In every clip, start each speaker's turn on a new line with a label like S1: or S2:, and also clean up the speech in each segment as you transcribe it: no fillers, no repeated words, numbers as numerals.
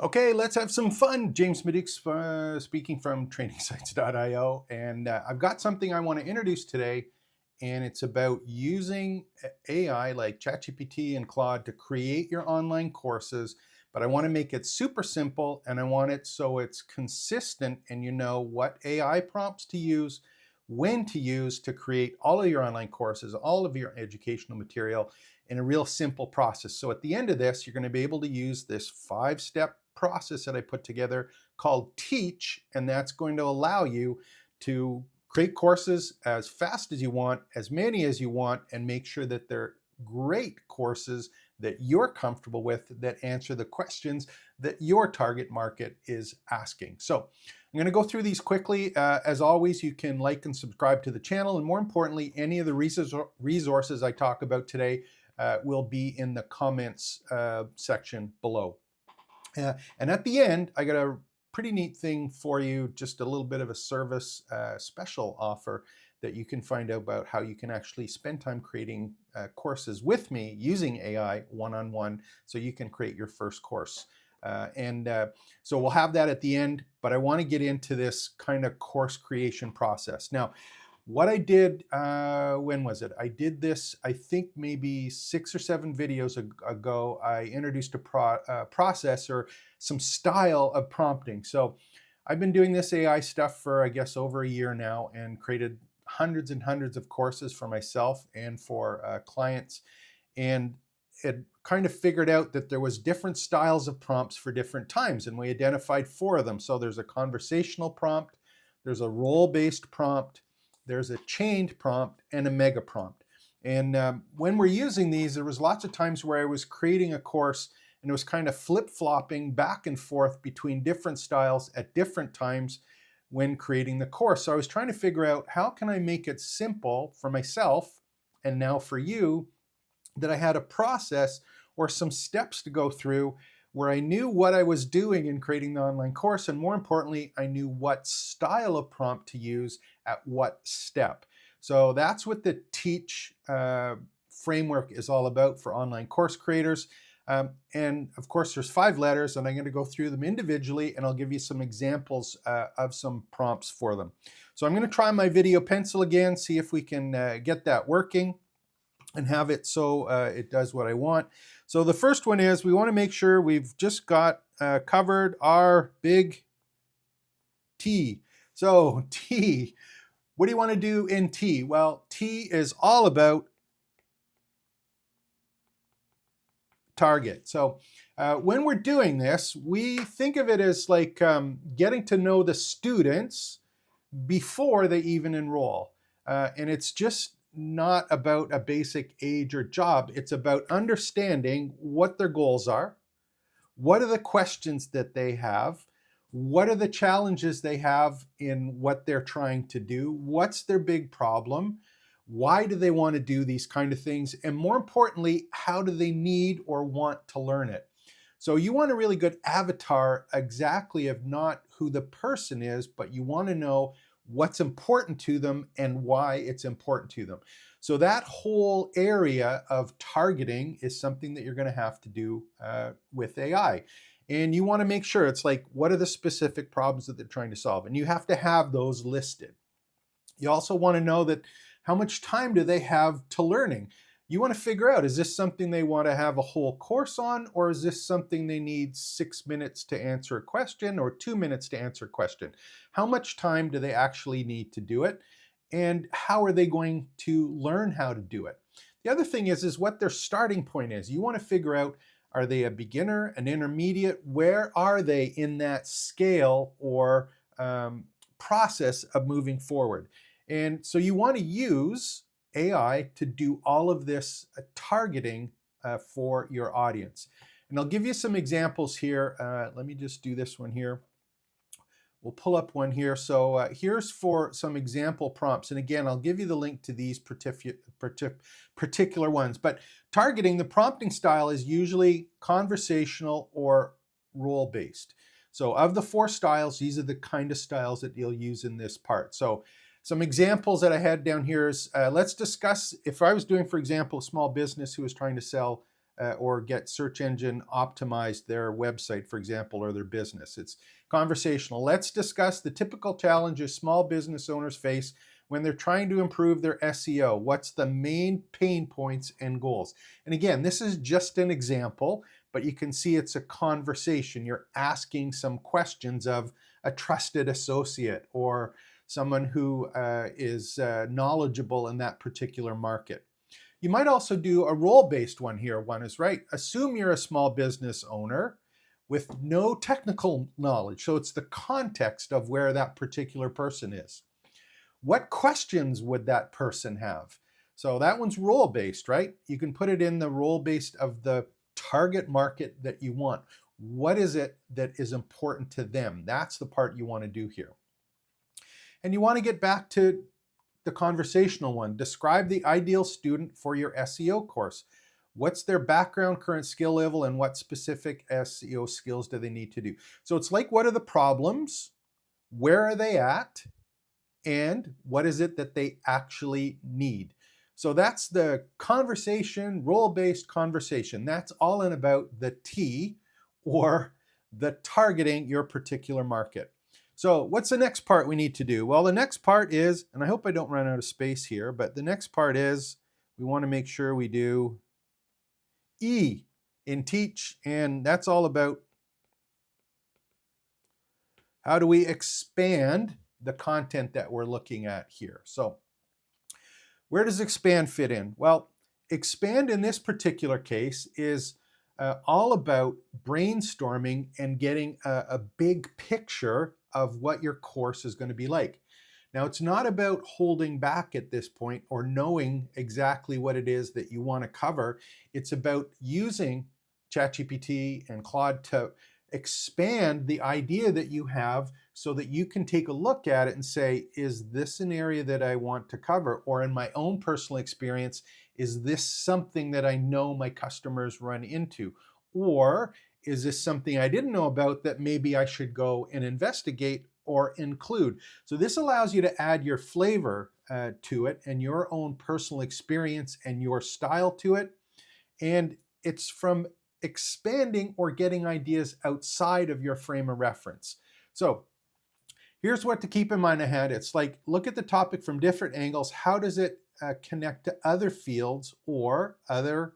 S1: Okay, let's have some fun. James Middick speaking from trainingsites.io. And I've got something I want to introduce today, and it's about using AI like ChatGPT and Claude to create your online courses. But I want to make it super simple, and I want it so it's consistent and you know what AI prompts to use, when to use to create all of your online courses, all of your educational material in a real simple process. So at the end of this, you're going to be able to use this 5-step process that I put together called Teach, and that's going to allow you to create courses as fast as you want, as many as you want, and make sure that they're great courses that you're comfortable with, that answer the questions that your target market is asking. So I'm going to go through these quickly. As always, you can like and subscribe to the channel, and more importantly, any of the resources I talk about today will be in the comments section below. And at the end, I got a pretty neat thing for you, just a little bit of a service special offer that you can find out about how you can actually spend time creating courses with me using AI one-on-one, so you can create your first course. So we'll have that at the end, but I want to get into this kind of course creation process. Now, what I did, when was it? I did this, I think maybe 6 or 7 videos ago. I introduced a process or some style of prompting. So I've been doing this AI stuff for, I guess, over a year now, and created hundreds and hundreds of courses for myself and for clients. And it kind of figured out that there was different styles of prompts for different times, and we identified 4 of them. So there's a conversational prompt, there's a role-based prompt, there's a chained prompt, and a mega prompt. And when we're using these, there was lots of times where I was creating a course and it was kind of flip-flopping back and forth between different styles at different times when creating the course. So I was trying to figure out, how can I make it simple for myself and now for you, that I had a process or some steps to go through where I knew what I was doing in creating the online course, and more importantly, I knew what style of prompt to use at what step. So that's what the Teach framework is all about for online course creators. And of course, there's 5 letters, and I'm going to go through them individually, and I'll give you some examples of some prompts for them. So I'm going to try my video pencil again, see if we can get that working and have it so it does what I want. So the first one is, we want to make sure we've just got covered our big T. So T, what do you want to do in T? Well, T is all about target. So when we're doing this, we think of it as like getting to know the students before they even enroll. And it's just not about a basic age or job. It's about understanding what their goals are, what are the questions that they have, what are the challenges they have in what they're trying to do, what's their big problem, why do they want to do these kind of things, and more importantly, how do they need or want to learn it. So you want a really good avatar exactly of not who the person is, but you want to know what's important to them and why it's important to them. So that whole area of targeting is something that you're going to have to do with AI. And you want to make sure it's like, what are the specific problems that they're trying to solve? And you have to have those listed. You also want to know that how much time do they have to learning? You want to figure out, is this something they want to have a whole course on, or is this something they need 6 minutes to answer a question or 2 minutes to answer a question? How much time do they actually need to do it? And how are they going to learn how to do it? The other thing is what their starting point is. You want to figure out, are they a beginner, an intermediate? Where are they in that scale or process of moving forward? And so you want to use AI to do all of this targeting for your audience. And I'll give you some examples here. Let me just do this one here. We'll pull up one here. So here's for some example prompts. And again, I'll give you the link to these particular ones. But targeting, the prompting style is usually conversational or role-based. So of the 4 styles, these are the kind of styles that you'll use in this part. So some examples that I had down here is, let's discuss, if I was doing, for example, a small business who was trying to sell or get search engine optimized their website, for example, or their business. It's conversational. Let's discuss the typical challenges small business owners face when they're trying to improve their SEO. What's the main pain points and goals? And again, this is just an example, but you can see it's a conversation. You're asking some questions of a trusted associate or someone who is knowledgeable in that particular market. You might also do a role-based one here. One is right. Assume you're a small business owner with no technical knowledge. So it's the context of where that particular person is. What questions would that person have? So that one's role-based, right? You can put it in the role-based of the target market that you want. What is it that is important to them? That's the part you want to do here. And you want to get back to the conversational one. Describe the ideal student for your SEO course. What's their background, current skill level, and what specific SEO skills do they need to do? So it's like, what are the problems? Where are they at? And what is it that they actually need? So that's the conversation, role-based conversation. That's all in about the T, or the targeting your particular market. So what's the next part we need to do? Well, the next part is, and I hope I don't run out of space here, but the next part is we want to make sure we do E in teach, and that's all about how do we expand the content that we're looking at here. So where does expand fit in? Well, expand in this particular case is all about brainstorming and getting a big picture of what your course is going to be like. Now, it's not about holding back at this point or knowing exactly what it is that you want to cover. It's about using ChatGPT and Claude to expand the idea that you have so that you can take a look at it and say, is this an area that I want to cover? Or in my own personal experience, is this something that I know my customers run into? Or is this something I didn't know about that maybe I should go and investigate or include? So this allows you to add your flavor to it and your own personal experience and your style to it. And it's from expanding or getting ideas outside of your frame of reference. So here's what to keep in mind ahead. It's like, look at the topic from different angles. How does it connect to other fields or other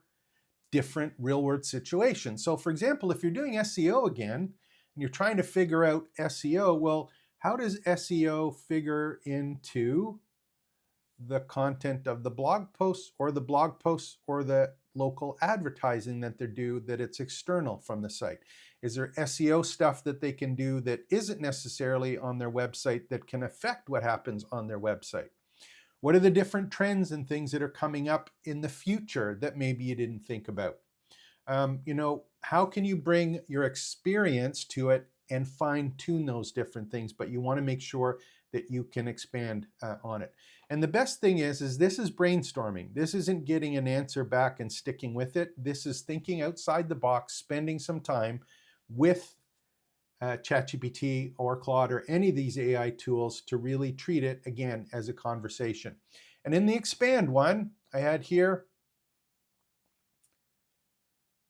S1: different real world situations? So for example, if you're doing SEO again, and you're trying to figure out SEO, well, how does SEO figure into the content of the blog posts or the local advertising that they do that it's external from the site? Is there SEO stuff that they can do that isn't necessarily on their website that can affect what happens on their website? What are the different trends and things that are coming up in the future that maybe you didn't think about? How can you bring your experience to it and fine tune those different things? But you want to make sure that you can expand on it. And the best thing is this is brainstorming. This isn't getting an answer back and sticking with it. This is thinking outside the box, spending some time with ChatGPT or Claude or any of these AI tools to really treat it, again, as a conversation. And in the expand one, I had here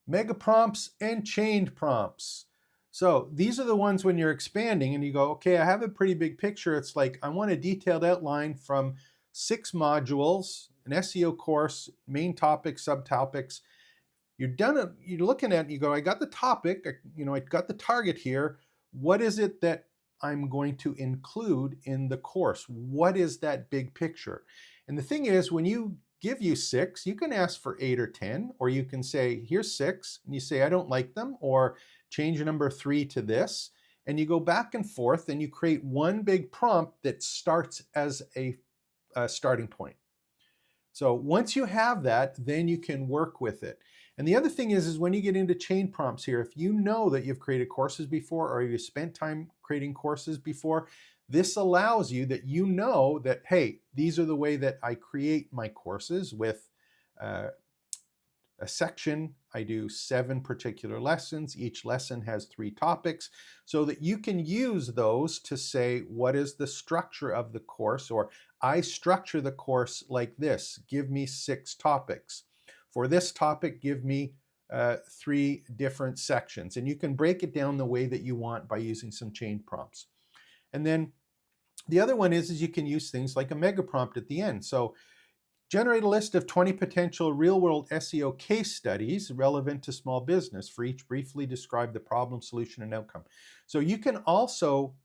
S1: mega prompts and chained prompts. So these are the ones when you're expanding and you go, okay, I have a pretty big picture. It's like, I want a detailed outline from 6 modules, an SEO course, main topics, subtopics. You're looking at it and you go, I got the topic, I got the target here. What is it that I'm going to include in the course? What is that big picture? And the thing is, when you give you 6, you can ask for 8 or 10, or you can say, here's 6, and you say, I don't like them, or change number 3 to this, and you go back and forth and you create one big prompt that starts as a starting point. So once you have that, then you can work with it. And the other thing is when you get into chain prompts here, if you know that you've created courses before or you've spent time creating courses before, this allows you that that, hey, these are the way that I create my courses with a section. I do 7 particular lessons. Each lesson has 3 topics, so that you can use those to say, what is the structure of the course? Or I structure the course like this. Give me 6 topics. For this topic, give me 3 different sections. And you can break it down the way that you want by using some chain prompts. And then the other one is you can use things like a mega prompt at the end. So generate a list of 20 potential real-world SEO case studies relevant to small business. For each, briefly describe the problem, solution, and outcome. So you can also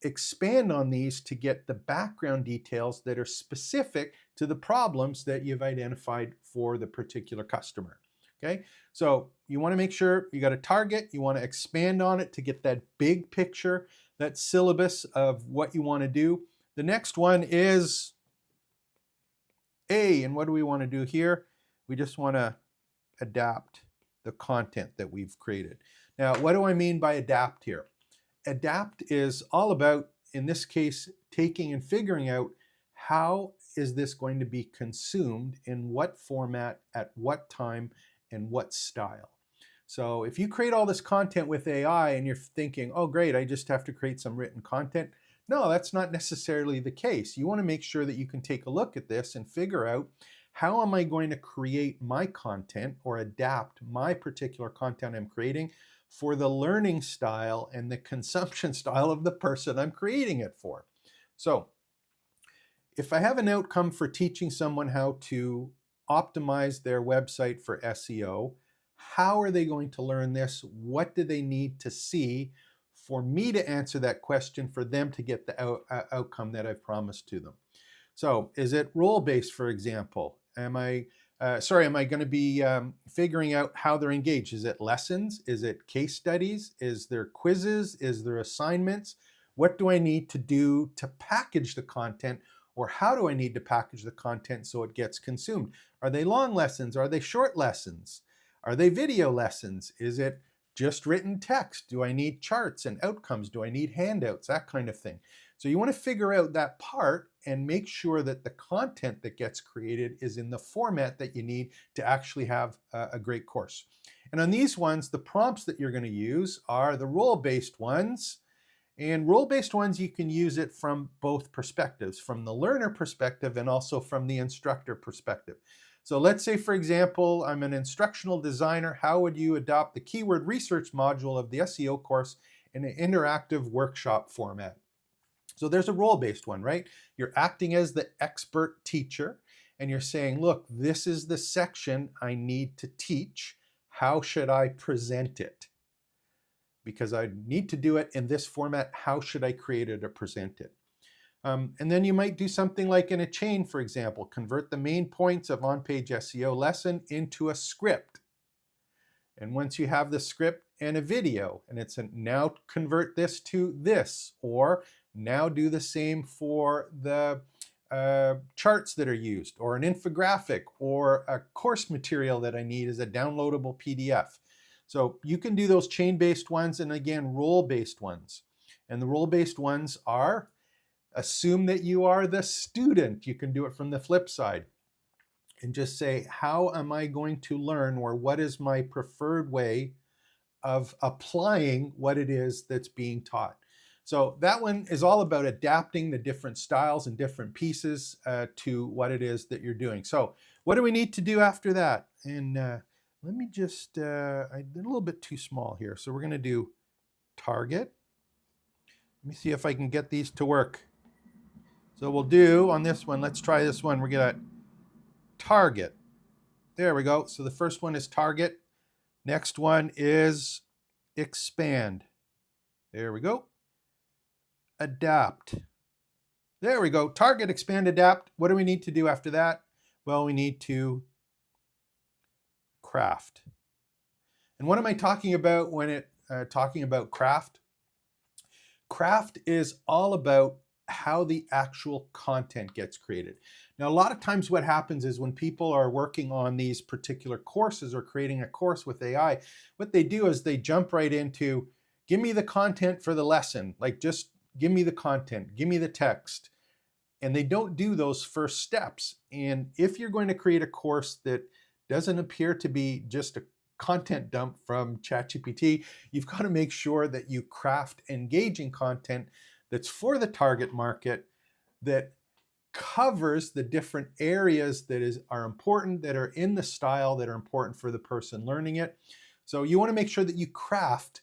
S1: expand on these to get the background details that are specific to the problems that you've identified for the particular customer. Okay, so you want to make sure you got a target, you want to expand on it to get that big picture, that syllabus of what you want to do. The next one is A, and what do we want to do here? We just want to adapt the content that we've created. Now, what do I mean by adapt here? Adapt is all about, in this case, taking and figuring out how is this going to be consumed, in what format, at what time, and what style. So if you create all this content with AI and you're thinking, oh great, I just have to create some written content. No, that's not necessarily the case. You want to make sure that you can take a look at this and figure out, how am I going to create my content or adapt my particular content I'm creating for the learning style and the consumption style of the person I'm creating it for. So if I have an outcome for teaching someone how to optimize their website for SEO, how are they going to learn this? What do they need to see for me to answer that question, for them to get the outcome that I've promised to them? So is it role-based, for example? Am I going to be figuring out how they're engaged? Is it lessons? Is it case studies? Is there quizzes? Is there assignments? What do I need to do to package the content, or how do I need to package the content so it gets consumed? Are they long lessons? Are they short lessons? Are they video lessons? Is it just written text? Do I need charts and outcomes? Do I need handouts? That kind of thing. So you want to figure out that part and make sure that the content that gets created is in the format that you need to actually have a great course. And on these ones, the prompts that you're going to use are the role-based ones. And role-based ones, you can use it from both perspectives, from the learner perspective and also from the instructor perspective. So let's say, for example, I'm an instructional designer. How would you adopt the keyword research module of the SEO course in an interactive workshop format? So there's a role-based one, right? You're acting as the expert teacher and you're saying, look, this is the section I need to teach. How should I present it? Because I need to do it in this format. How should I create it or present it? And then you might do something like in a chain, for example, convert the main points of on-page SEO lesson into a script. And once you have the script and a video, and it's now convert this to this, or now do the same for the charts that are used, or an infographic, or a course material that I need as a downloadable PDF. So you can do those chain-based ones and, again, role-based ones. And the role-based ones are, assume that you are the student. You can do it from the flip side and just say, how am I going to learn, or what is my preferred way of applying what it is that's being taught? So that one is all about adapting the different styles and different pieces to what it is that you're doing. So what do we need to do after that? And let me just, I did a little bit too small here. So we're going to do target. Let me see if I can get these to work. So we'll do on this one, let's try this one. We're going to target. There we go. So the first one is target. Next one is expand. There we go. Adapt. There we go. Target, expand, adapt. What do we need to do after that? Well, we need to craft. And what am I talking about when talking about craft? Craft is all about how the actual content gets created. Now, a lot of times what happens is when people are working on these particular courses or creating a course with AI, what they do is they jump right into, give me the content for the lesson. Like, just give me the content, give me the text. And they don't do those first steps. And if you're going to create a course that doesn't appear to be just a content dump from ChatGPT, you've got to make sure that you craft engaging content that's for the target market, that covers the different areas are important, that are in the style, that are important for the person learning it. So you want to make sure that you craft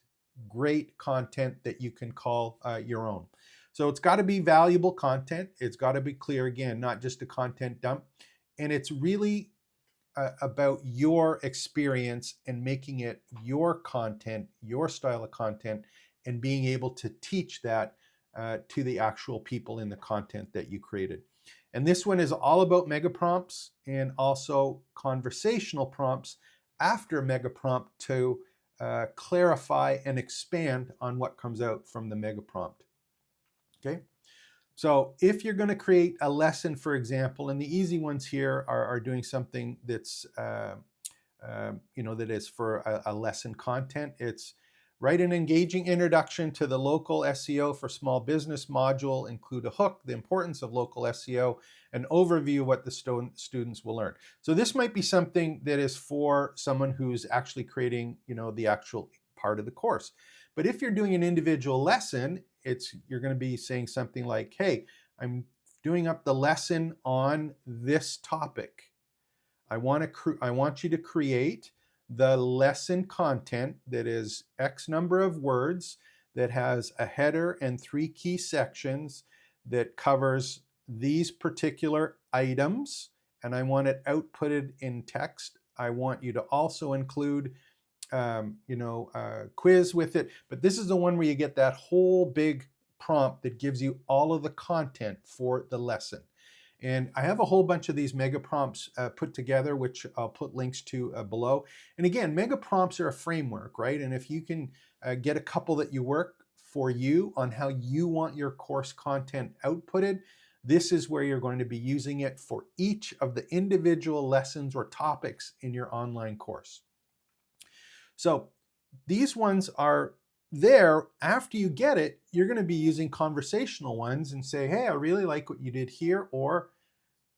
S1: great content that you can call your own. So it's got to be valuable content. It's got to be clear, again, not just a content dump. And it's really about your experience and making it your content, your style of content, and being able to teach that to the actual people in the content that you created. And this one is all about mega prompts and also conversational prompts after mega prompt to clarify and expand on what comes out from the mega prompt. Okay. So if you're going to create a lesson, for example, and the easy ones here are doing something that's, that is for a lesson content. It's write an engaging introduction to the local SEO for small business module, include a hook, the importance of local SEO, an overview of what the students will learn. So this might be something that is for someone who's actually creating, the actual part of the course. But if you're doing an individual lesson, you're going to be saying something like, hey, I'm doing up the lesson on this topic. I want you to create the lesson content that is X number of words, that has a header and 3 key sections, that covers these particular items, and I want it outputted in text. I want you to also include quiz with it, but this is the one where you get that whole big prompt that gives you all of the content for the lesson. And I have a whole bunch of these mega prompts put together, which I'll put links to below. And again, mega prompts are a framework, right? And if you can get a couple that you work for you on how you want your course content outputted, this is where you're going to be using it for each of the individual lessons or topics in your online course. So these ones are there. After you get it, you're going to be using conversational ones and say, hey, I really like what you did here, or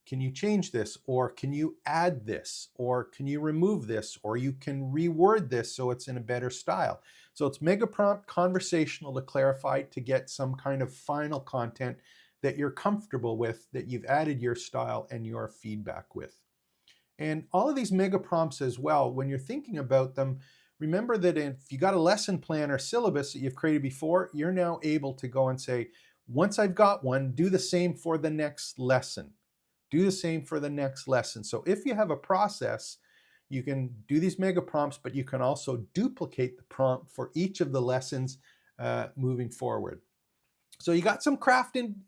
S1: can you change this, or can you add this, or can you remove this, or you can reword this so it's in a better style. So it's mega prompt, conversational to clarify, to get some kind of final content that you're comfortable with, that you've added your style and your feedback with. And all of these mega prompts as well, when you're thinking about them, remember that if you got a lesson plan or syllabus that you've created before, you're now able to go and say, once I've got one, do the same for the next lesson. Do the same for the next lesson. So if you have a process, you can do these mega prompts, but you can also duplicate the prompt for each of the lessons moving forward. So you got some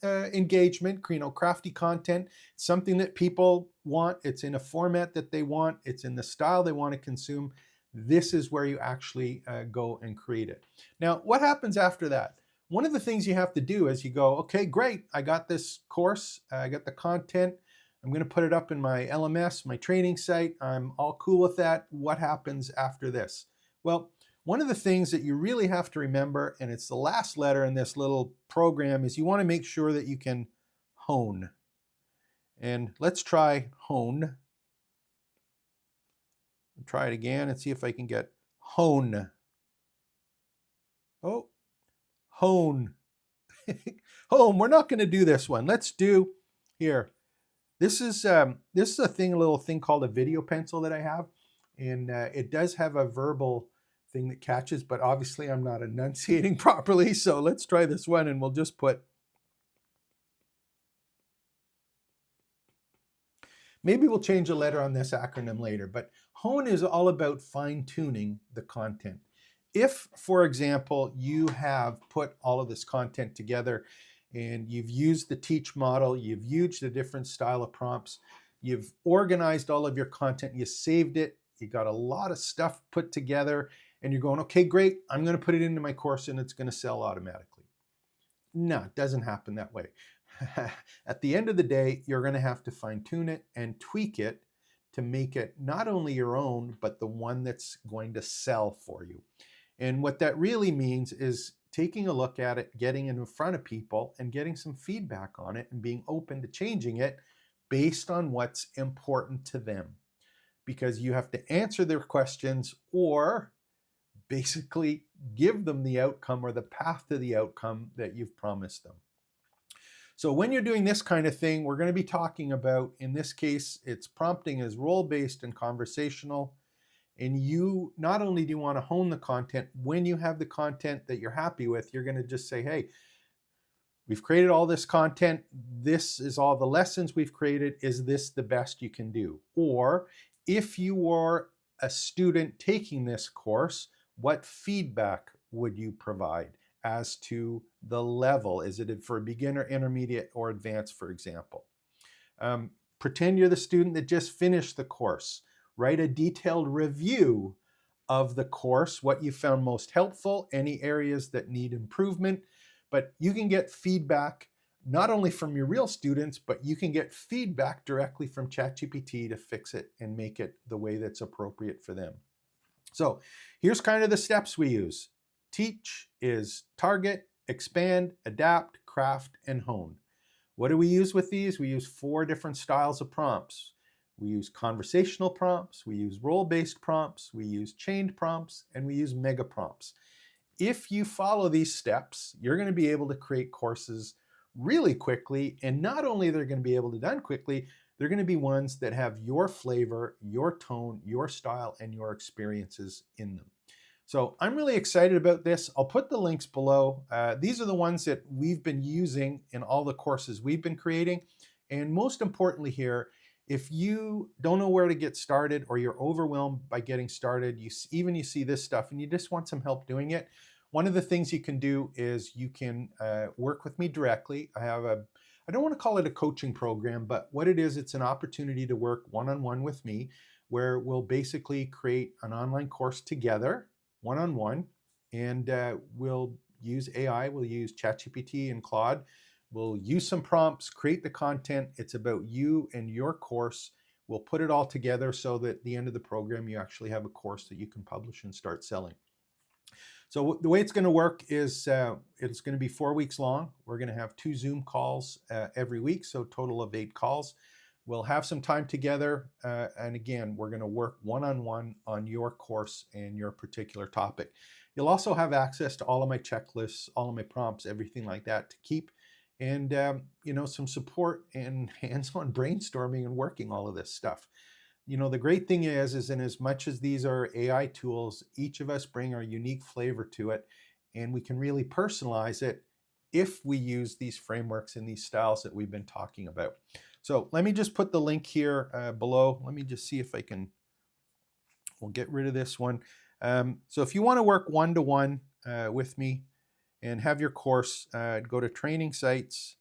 S1: engagement, crafty content, something that people want. It's in a format that they want. It's in the style they want to consume. This is where you actually go and create it. Now, what happens after that? One of the things you have to do is you go, okay, great, I got this course, I got the content, I'm going to put it up in my LMS, my training site, I'm all cool with that. What happens after this? Well, one of the things that you really have to remember, and it's the last letter in this little program, is you want to make sure that you can hone. And let's try hone. Try it again and see if I can get hone. Oh, hone. Home. We're not going to do this one. Let's do here. This is a little thing called a video pencil that I have, and it does have a verbal thing that catches, but obviously I'm not enunciating properly. So let's try this one, and we'll just put. Maybe we'll change a letter on this acronym later, but hone is all about fine-tuning the content. If, for example, you have put all of this content together and you've used the teach model, you've used a different style of prompts, you've organized all of your content, you saved it, you got a lot of stuff put together, and you're going, okay, great, I'm going to put it into my course and it's going to sell automatically. No, it doesn't happen that way. At the end of the day, you're going to have to fine-tune it and tweak it to make it not only your own, but the one that's going to sell for you. And what that really means is taking a look at it, getting it in front of people and getting some feedback on it and being open to changing it based on what's important to them. Because you have to answer their questions or basically give them the outcome or the path to the outcome that you've promised them. So when you're doing this kind of thing, we're going to be talking about, in this case, it's prompting is role-based and conversational. And you not only do you want to hone the content, when you have the content that you're happy with, you're going to just say, hey, we've created all this content. This is all the lessons we've created. Is this the best you can do? Or if you are a student taking this course, what feedback would you provide as to the level? Is it for a beginner, intermediate, or advanced, for example? Pretend you're the student that just finished the course. Write a detailed review of the course, what you found most helpful, any areas that need improvement. But you can get feedback not only from your real students, but you can get feedback directly from ChatGPT to fix it and make it the way that's appropriate for them. So here's kind of the steps we use. Teach is target, expand, adapt, craft, and hone. What do we use with these? We use 4 different styles of prompts. We use conversational prompts, we use role-based prompts, we use chained prompts, and we use mega prompts. If you follow these steps, you're going to be able to create courses really quickly. And not only they're going to be able to be done quickly, they're going to be ones that have your flavor, your tone, your style, and your experiences in them. So I'm really excited about this. I'll put the links below. These are the ones that we've been using in all the courses we've been creating. And most importantly here, if you don't know where to get started or you're overwhelmed by getting started, you see this stuff and you just want some help doing it, one of the things you can do is you can work with me directly. I don't want to call it a coaching program, but what it is, it's an opportunity to work one-on-one with me, where we'll basically create an online course together, one-on-one, and we'll use AI, we'll use ChatGPT and Claude. We'll use some prompts, create the content. It's about you and your course. We'll put it all together so that at the end of the program, you actually have a course that you can publish and start selling. So the way it's going to work is it's going to be 4 weeks long. We're going to have 2 Zoom calls every week, so a total of 8 calls. We'll have some time together, and again, we're going to work one-on-one on your course and your particular topic. You'll also have access to all of my checklists, all of my prompts, everything like that to keep, and some support and hands-on brainstorming and working all of this stuff. The great thing is in as much as these are AI tools, each of us bring our unique flavor to it, and we can really personalize it if we use these frameworks and these styles that we've been talking about. So let me just put the link here below. Let me just see if we'll get rid of this one. So if you want to work one-to-one with me and have your course, go to training sites.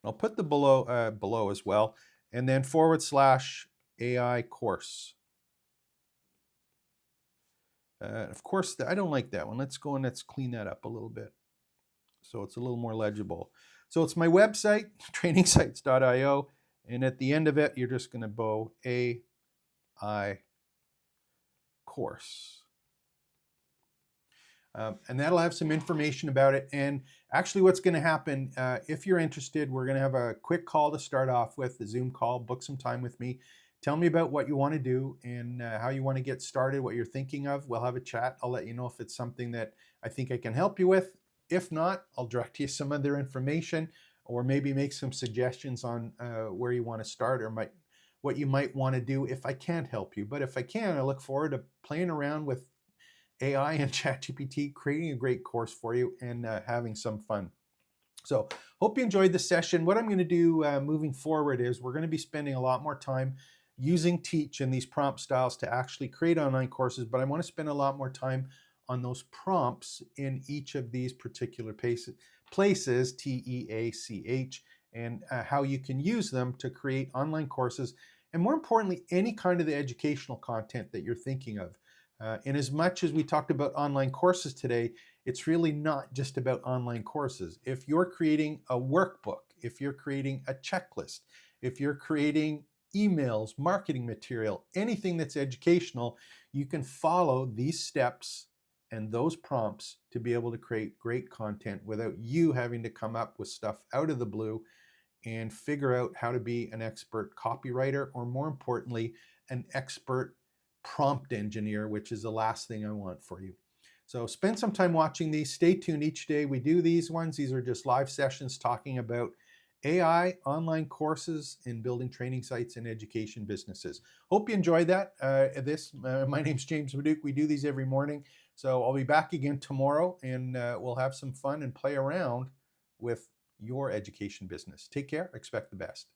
S1: I'll put the below as well, and then /AI course. Of course, I don't like that one. Let's go and let's clean that up a little bit so it's a little more legible. So it's my website, trainingsites.io, and at the end of it, you're just going to go AI course. And that'll have some information about it. And actually what's going to happen, if you're interested, we're going to have a quick call to start off with, the Zoom call. Book some time with me. Tell me about what you want to do and how you want to get started, what you're thinking of. We'll have a chat. I'll let you know if it's something that I think I can help you with. If not, I'll direct you some other information or maybe make some suggestions on where you want to start or what you might want to do if I can't help you. But if I can, I look forward to playing around with AI and ChatGPT, creating a great course for you and having some fun. So hope you enjoyed this session. What I'm going to do moving forward is we're going to be spending a lot more time using Teach and these prompt styles to actually create online courses, but I want to spend a lot more time on those prompts in each of these particular places, TEACH, and how you can use them to create online courses, and more importantly, any kind of the educational content that you're thinking of. And as much as we talked about online courses today, it's really not just about online courses. If you're creating a workbook, if you're creating a checklist, if you're creating emails, marketing material, anything that's educational, you can follow these steps and those prompts to be able to create great content without you having to come up with stuff out of the blue and figure out how to be an expert copywriter, or more importantly, an expert prompt engineer, which is the last thing I want for you. So spend some time watching these. Stay tuned each day. We do these ones. These are just live sessions talking about AI, online courses, and building training sites and education businesses. Hope you enjoyed that. My name's James Maduke. We do these every morning. So I'll be back again tomorrow, and we'll have some fun and play around with your education business. Take care. Expect the best.